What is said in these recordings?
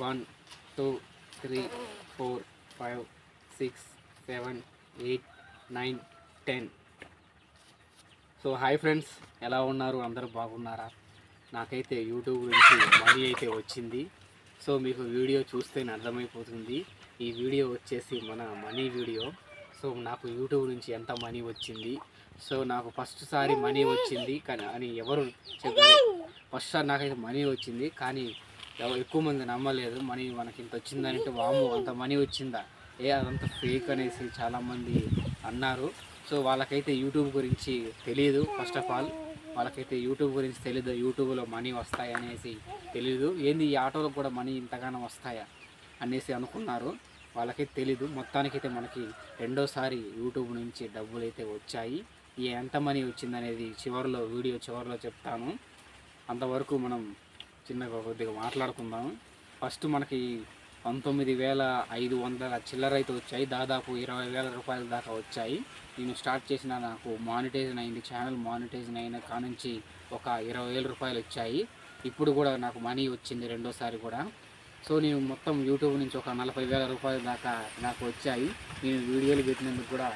1 2 3 4 5 6 7 8 9 10. So hi friends, ఎలా ఉన్నారు? అందరూ బాగున్నారా? నాకైతే యూట్యూబ్ నుంచి మనీ అయితే వచ్చింది. సో మీకు వీడియో చూస్తేనే అర్థమైపోతుంది. ఈ వీడియో వచ్చేసి మన మనీ వీడియో. సో నాకు యూట్యూబ్ నుంచి ఎంత మనీ వచ్చింది, సో నాకు ఫస్ట్ సారి మనీ వచ్చింది కానీ అని ఎవరు చెప్పారు. ఫస్ట్ సారి నాకైతే మనీ వచ్చింది కానీ ఎక్కువ మంది నమ్మలేదు. మనీ మనకి ఇంత వచ్చిందంటే వాము అంత మనీ వచ్చిందా, అదంతా ఫేక్ అనేసి చాలామంది అన్నారు. సో వాళ్ళకైతే యూట్యూబ్ గురించి తెలియదు. ఫస్ట్ ఆఫ్ ఆల్ వాళ్ళకైతే యూట్యూబ్ గురించి తెలియదు, యూట్యూబ్లో మనీ వస్తాయి అనేసి తెలియదు. ఏంది ఈ ఆటోలో కూడా మనీ ఇంతగానో వస్తాయా అనేసి అనుకున్నారు. వాళ్ళకైతే తెలీదు. మొత్తానికైతే మనకి రెండోసారి యూట్యూబ్ నుంచి డబ్బులు అయితే వచ్చాయి. ఎంత మనీ వచ్చిందనేది వీడియో చివరిలో చెప్తాను. అంతవరకు మనం చిన్నగా కొద్దిగా మాట్లాడుకుందాం. ఫస్ట్ మనకి 19,500 చిల్లర అయితే వచ్చాయి. దాదాపు 20,000 రూపాయల దాకా వచ్చాయి. నేను స్టార్ట్ చేసిన నాకు మానిటైజన్ అయింది, ఛానల్ మానిటైజన్ అయిన కానుంచి ఒక 20,000 రూపాయలు వచ్చాయి. ఇప్పుడు కూడా నాకు మనీ వచ్చింది రెండోసారి కూడా. సో నేను మొత్తం యూట్యూబ్ నుంచి ఒక 40,000 రూపాయల దాకా నాకు వచ్చాయి. నేను వీడియోలు పెట్టినందుకు కూడా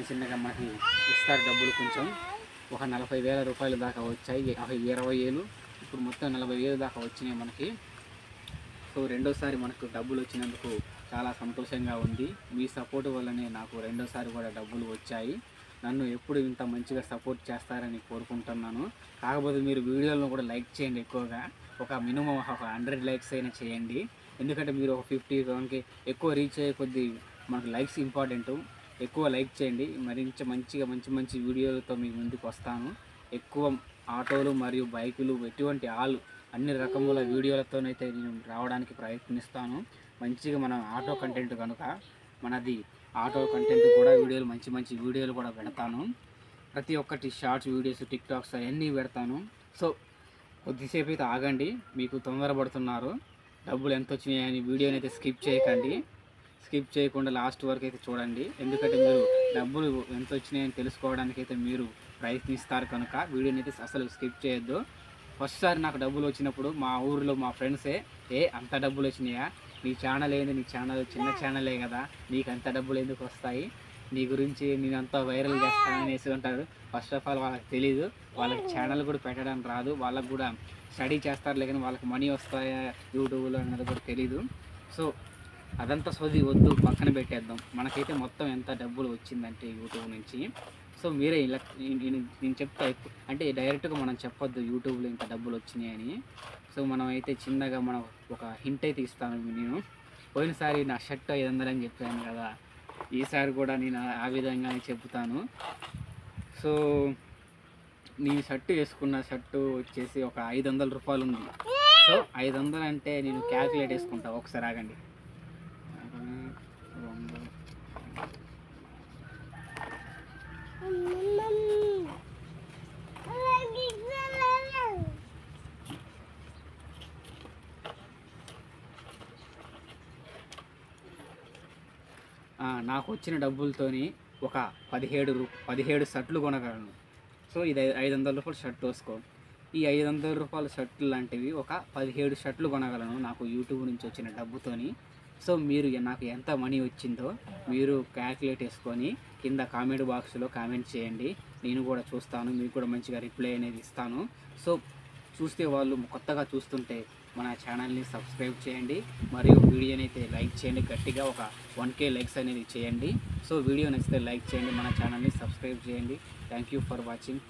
చిన్నగా మనకి ఇస్తారు డబ్బులు. కొంచెం ఒక 40,000 రూపాయల దాకా వచ్చాయి. 20,000 ఇప్పుడు మొత్తం 40,000 దాకా వచ్చినాయి మనకి. సో రెండోసారి మనకు డబ్బులు వచ్చినందుకు చాలా సంతోషంగా ఉంది. మీ సపోర్ట్ వల్లనే నాకు రెండోసారి కూడా డబ్బులు వచ్చాయి. నన్ను ఎప్పుడు ఇంత మంచిగా సపోర్ట్ చేస్తారని కోరుకుంటున్నాను. కాకపోతే మీరు వీడియోలను కూడా లైక్ చేయండి. ఎక్కువగా ఒక మినిమం ఒక 100 లైక్స్ అయినా చేయండి. ఎందుకంటే మీరు ఒక 50 ఎక్కువ రీచ్ అయ్యే కొద్దీ మనకు లైక్స్ ఇంపార్టెంట్. ఎక్కువ లైక్ చేయండి. మరింత మంచి వీడియోలతో మీ ముందుకు వస్తాను. ఎక్కువ ఆటోలు మరియు బైకులు ఎటువంటి అన్ని రకముల వీడియోలతోనైతే నేను రావడానికి ప్రయత్నిస్తాను. మంచిగా మనం ఆటో కంటెంట్ కనుక మనది ఆటో కంటెంట్ కూడా వీడియోలు మంచి వీడియోలు కూడా పెడతాను. ప్రతి ఒక్కటి షార్ట్స్ వీడియోస్, టిక్టాక్స్ అవన్నీ పెడతాను. సో కొద్దిసేపు అయితే ఆగండి. మీకు తొందరపడుతున్నారు. డబ్బులు ఎంత వచ్చినాయని వీడియోని అయితే స్కిప్ చేయకండి. స్కిప్ చేయకుండా లాస్ట్ వరకు అయితే చూడండి. ఎందుకంటే మీరు డబ్బులు ఎంత వచ్చినాయని తెలుసుకోవడానికి అయితే మీరు ప్రయత్నిస్తారు కనుక వీడియోని అయితే అసలు స్కిప్ చేయొద్దు. ఫస్ట్ సారి నాకు డబ్బులు వచ్చినప్పుడు మా ఊరిలో మా ఫ్రెండ్సే, అంత డబ్బులు వచ్చినాయా, నీ ఛానల్ ఏంది, నీ ఛానల్ చిన్న ఛానలే కదా, నీకు అంత డబ్బులు ఎందుకు వస్తాయి, నీ గురించి నేను అంతా వైరల్ చేస్తాను అనేసి ఉంటారు. ఫస్ట్ ఆఫ్ ఆల్ వాళ్ళకి తెలీదు. వాళ్ళకి ఛానల్ కూడా పెట్టడం రాదు. వాళ్ళకు కూడా స్టడీ చేస్తారు, లేదని వాళ్ళకి మనీ వస్తాయా యూట్యూబ్లో అన్నది కూడా తెలీదు. సో అదంతా సోది వద్దు, పక్కన పెట్టేద్దాం. మనకైతే మొత్తం ఎంత డబ్బులు వచ్చిందంటే యూట్యూబ్ నుంచి. సో మీరే ఇలా నేను చెప్తా, అంటే డైరెక్ట్గా మనం చెప్పొద్దు యూట్యూబ్లో ఇంత డబ్బులు వచ్చినాయని. సో మనం అయితే చిన్నగా మనం ఒక హింట్ అయితే ఇస్తాను. నేను పోయినసారి నా షర్ట్ 500 అని చెప్పాను కదా, ఈసారి కూడా నేను ఆ విధంగానే చెప్తాను. సో నేను షర్టు వేసుకున్న షర్టు వచ్చేసి ఒక 500 రూపాయలు ఉంది. సో 500 అంటే నేను క్యాల్కులేట్ వేసుకుంటా. ఒకసారి ఆగండి. నాకు వచ్చిన డబ్బులతోని ఒక 17 షర్ట్లు కొనగలను. సో ఇది 500 రూపాయల షర్ట్ వేసుకో. ఈ 500 రూపాయల షర్ట్లు లాంటివి ఒక 17 షర్ట్లు కొనగలను నాకు యూట్యూబ్ నుంచి వచ్చిన డబ్బుతోని. సో మీరు నాకు ఎంత మనీ వచ్చిందో మీరు క్యాల్కులేట్ వేసుకొని కింద కామెంట్ బాక్స్లో కామెంట్ చేయండి. నేను కూడా చూస్తాను, మీకు కూడా మంచిగా రిప్లై అనేది ఇస్తాను. సో చూస్తే వాళ్ళు కొత్తగా చూస్తుంటే మన ఛానల్ని సబ్స్క్రైబ్ చేయండి, మరియు వీడియోని అయితే లైక్ చేయండి. గట్టిగా ఒక 1K లైక్స్ అనేది చేయండి. సో వీడియో నచ్చితే లైక్ చేయండి, మన ఛానల్ని సబ్స్క్రైబ్ చేయండి. Thank you for watching.